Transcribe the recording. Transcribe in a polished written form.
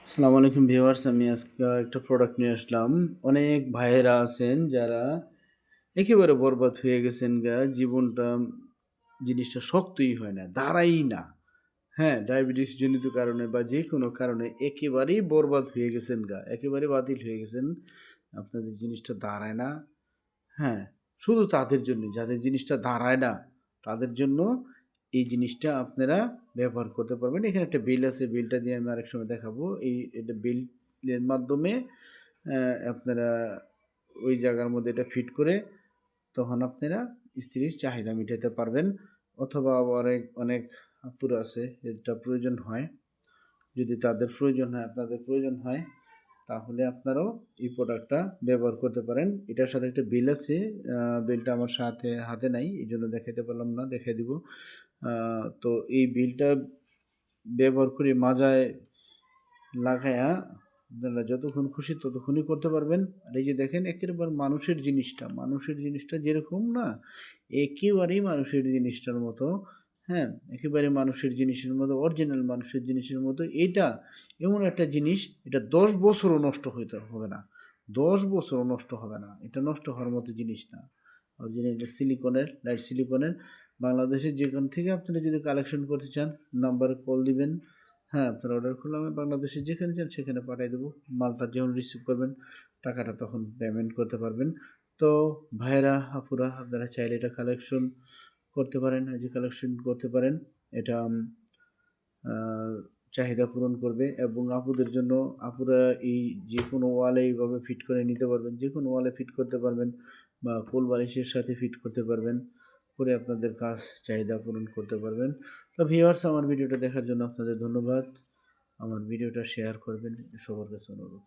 আসসালামু আলাইকুম ভিউয়ার্স, আমি আজকে একটা প্রোডাক্ট নিয়ে আসলাম। অনেক ভাইয়েরা আছেন যারা একেবারে বরবাদ হয়ে গেছেন গা, জীবনটা জিনিসটা শক্তই হয় না, দাঁড়াই না। হ্যাঁ, ডায়াবেটিস জনিত কারণে বা যে কোনো কারণে একেবারেই বরবাদ হয়ে গেছেন গা, একেবারে বাতিল হয়ে গেছেন। আপনাদের জিনিসটা দাঁড়ায় না। হ্যাঁ, শুধু তাদের জন্য, যাদের জিনিসটা দাঁড়ায় না, তাদের জন্য এই জিনিসটা আপনারা ব্যবহার করতে পারবেন। এখানে একটা বিল আছে, বিলটা দিয়ে আমি আরেক সময় দেখাবো। এটা বিলের মাধ্যমে আপনারা ওই জায়গার মধ্যে এটা ফিট করে তখন আপনারা স্ত্রীর চাহিদা মিটাতে পারবেন। অথবা আবার অনেক অনেক আপুরা আছে, এটা প্রয়োজন হয়। যদি তাদের প্রয়োজন হয়, আপনাদের প্রয়োজন হয়, তাহলে আপনারাও এই প্রোডাক্টটা ব্যবহার করতে পারেন। এটার সাথে একটা বিল আছে। বিলটা আমার সাথে হাতে নাই, এই জন্য দেখাইতে পারলাম না, দেখাই দিব। তো এই বিলটা ব্যবহার করে মাজায় লাগায়া আপনারা যতক্ষণ খুশি ততক্ষণই করতে পারবেন। আর এই যে দেখেন, একেবারে মানুষের জিনিসটা যেরকম না, একেবারেই মানুষের জিনিসটার মতো। হ্যাঁ, একেবারে মানুষের জিনিসের মতো, অরিজিনাল মানুষের জিনিসের মতো। এটা এমন একটা জিনিস, এটা 10 বছরও নষ্ট হইতে হবে না। 10 বছরও নষ্ট হবে না। এটা নষ্ট হওয়ার মতো জিনিস না। অরিজিনাল, এটা সিলিকনের, লাইট সিলিকনের। বাংলাদেশের যেখান থেকে আপনারা যদি কালেকশন করতে চান, নাম্বারে কল দিবেন। হ্যাঁ, আপনার অর্ডার করলে আমি বাংলাদেশে যেখানে চান সেখানে পাঠিয়ে দেবো। মালটা যখন রিসিভ করবেন, টাকাটা তখন পেমেন্ট করতে পারবেন। তো ভাইয়েরা, আপুরা, আপনারা চাইলে এটা কালেকশন করতে পারেন, যে কালেকশন করতে পারেন। এটা চাহিদা পূরণ করবে। এবং আপুদের জন্য, আপুরা এই যে কোনো ওয়ালে এইভাবে ফিট করে নিতে পারবেন, যে কোনো ওয়ালে ফিট করতে পারবেন বা কোল বালিশের সাথে ফিট করতে পারবেন, করে আপনাদের কাজ চাহিদা পূরণ করতে পারবেন। তো ভিউয়ার্স, আমার ভিডিওটা দেখার জন্য আপনাদের ধন্যবাদ। আমার ভিডিওটা শেয়ার করবেন, সবার কাছে অনুরোধ।